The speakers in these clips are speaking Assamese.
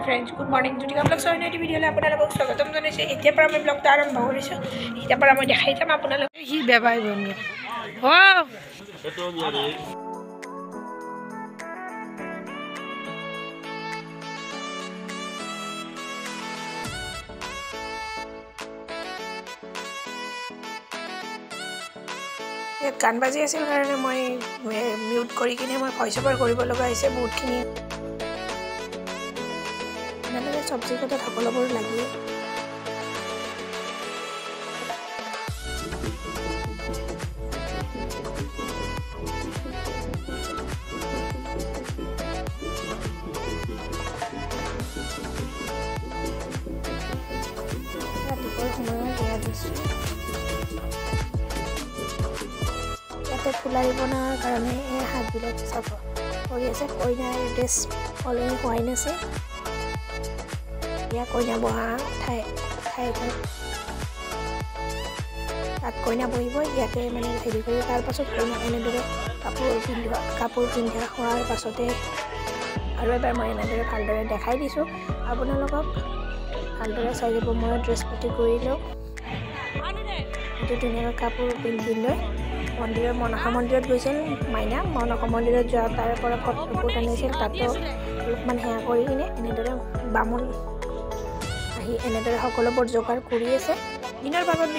फ्रेंड्स गुड मॉर्निंग जुटिका ब्लॉग सहित भिडिओले আপোনালোকক স্বাগতম জনাইছো এতিয়া পৰা মই ব্লগটো আৰম্ভ কৰিছো এতিয়া পৰা মই দেখাই যাম আপোনালোকক হি বেবাই বনি ও গান বাজি আছিল কাৰণে মই মিউট কৰি কিনে মই ভয়েস ওভাৰ কৰিব লগা হৈছে বহুতখিনি মানে সবজি কথা সকলোবোৰ লাগি ৰাতিপুৱাৰ সময়ত দিয়া দিছো ফুলাই বনাৰ কাৰণে এই হাতবিলাক চাফ কৰি আছে কইনাৰ ড্ৰেছ অলৰেডি হোৱাই নাছে ইয়াৰ কইনা বহা ঠাই তাত কইনা বহিব ইয়াতে মানে হেৰি কৰি তাৰ পাছত কইনা এনেদৰে কাপোৰ পিন্ধা হোৱাৰ পাছতে আৰু এবাৰ মই এনেদৰে ভালদৰে দেখাই দিছোঁ আপোনালোকক ভালদৰে চাই যাব মই ড্ৰেছ পাতি কৰি লওঁ এইটো ধুনীয়াকৈ কাপোৰ পিন্ধি লৈ মন্দিৰৰ মনসা মন্দিৰত গৈছিল মাইনা মনসা মন্দিৰত যোৱা তাৰ পৰা ফটো আনিছিল তাতো অলপমান সেয়া কৰি কিনে এনেদৰে বামুণ আহি এনেদৰে সকলোবোৰ যোগাৰ কৰি আছে দিনৰ ভাগত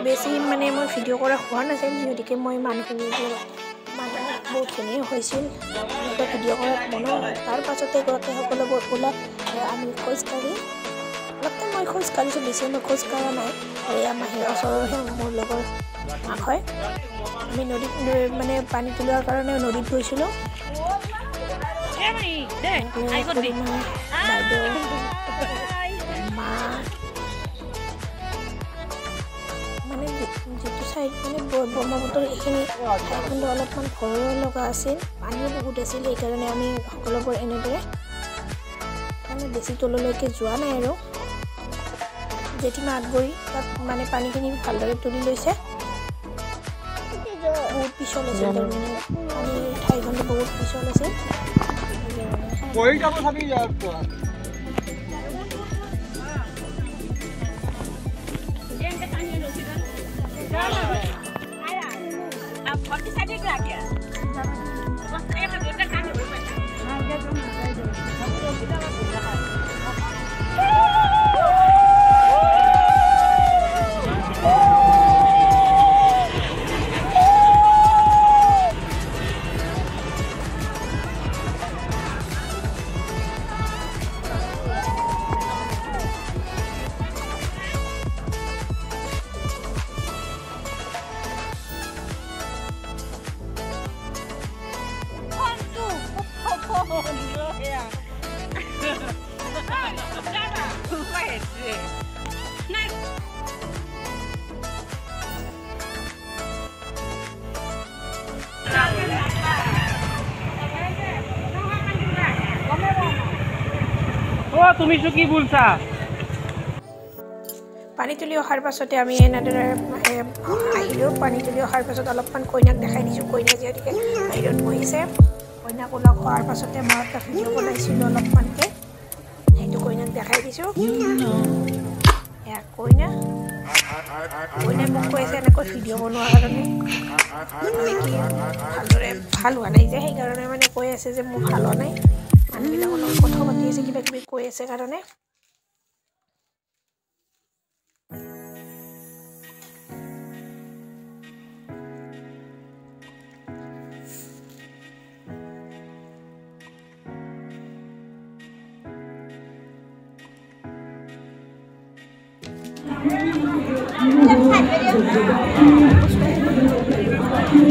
বেছি মানে মই ভিডিঅ' কৰা হোৱা নাছিল যিহেতুকে মই মানুহখিনি বহুতখিনি হৈছিল এনেকৈ ভিডিঅ' কৰাত মনো তাৰ পাছতে গতে সকলোবোৰ ওলাই আমি খোজকাঢ়ি অলপতে মই খোজকাঢ়িছোঁ বেছি মই খোজকাঢ়া নাই এয়া মাহীৰ ওচৰৰহে মোৰ লগৰ মাক হয় আমি নদীত মানে পানী তোলাৰ কাৰণে নদীত গৈছিলোঁ মা মানে যিটো চাইড মানে ব্ৰহ্মপুত্ৰৰ এইখিনি ঠাইখনটো অলপমান ভয়ৰ লগা আছিল পানীও বহুত আছিল সেইকাৰণে আমি সকলোবোৰ এনেদৰে মানে বেছি তললৈকে যোৱা নাই আৰু জেঠীমাত গৈ তাত মানে পানীখিনি ভালদৰে তুলি লৈছে বহুত পিছল আছে তাৰমানে পানীৰ ঠাইখনটো বহুত পিছল আছে তুমি কি বলছা পানী তুলি অহাৰ পাছতে আমি এনেদৰে আহিলোঁ পানী তুলি অহাৰ পাছত অলপমান কইনাক দেখাই দিছোঁ কইনা যিহেতুকে বাহিৰত বহিছে কইনাক লগ হোৱাৰ পাছতে মই এটা ভিডিঅ' বনাইছিলোঁ অলপমানকৈ সেইটো কইনাক দেখাই দিছোঁ এয়া কইনাই মোক কৈ আছে এনেকৈ ভিডিঅ' বনোৱাৰ কাৰণে মানে কি ভালদৰে ভাল হোৱা নাই যে সেইকাৰণে মানে কৈ আছে যে মোৰ ভাল হোৱা নাই মানুহবিলাকৰ লগত কথা পাতি আছে কিবা কিবি কৈ আছে কাৰণে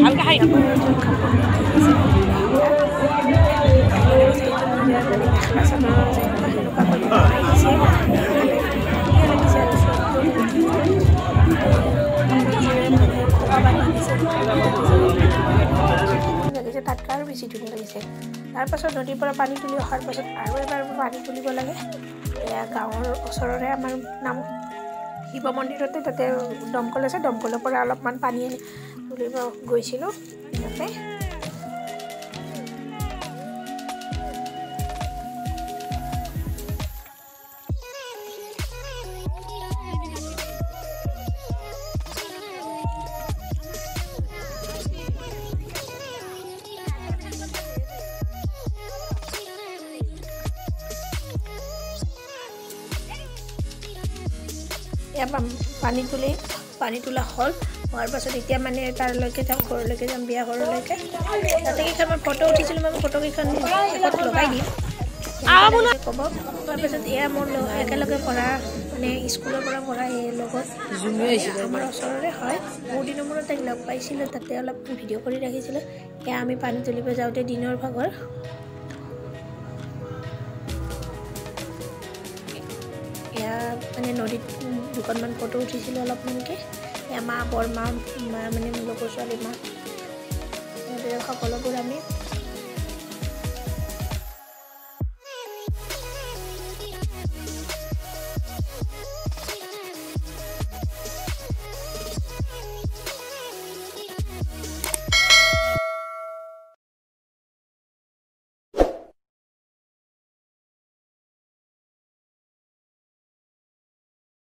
হালকা হাই তাতকৈ আৰু বেছি ধুনীয়া লাগিছে তাৰ পাছত নদীৰ পৰা পানী তুলি অহাৰ পাছত আৰু এবাৰ পানী তুলিব লাগে এয়া গাঁৱৰ ওচৰৰে আমাৰ নাম শিৱ মন্দিৰতে তাতে দমকল আছে দমকলৰ পৰা অলপমান পানী তুলিব গৈছিলোঁ তাতে এয়া পানী তোলা হ'ল হোৱাৰ পাছত এতিয়া মানে তাৰলৈকে যাম ঘৰলৈকে যাম বিয়া ঘৰলৈকে তাতে কেইখনমান ফটো উঠিছিলোঁ মই ফটোকেইখন শেষত লগাই দিম ক'ব তাৰপিছত এয়া মোৰ একেলগে পঢ়া মানে স্কুলৰ পৰা পঢ়া এই লগত আমাৰ ওচৰৰে হয় বহুত দিনৰ মূৰত তাইক লগ পাইছিলোঁ তাতে অলপ ভিডিঅ' কৰি ৰাখিছিলোঁ এয়া আমি পানী তুলিব যাওঁতে দিনৰ ভাগৰ এয়া মানে নদীত দুখনমান ফটো উঠিছিলোঁ অলপমানকৈ এয়া মা বৰমা মানে মোৰ লগৰ ছোৱালী মা সকলোবোৰ আমি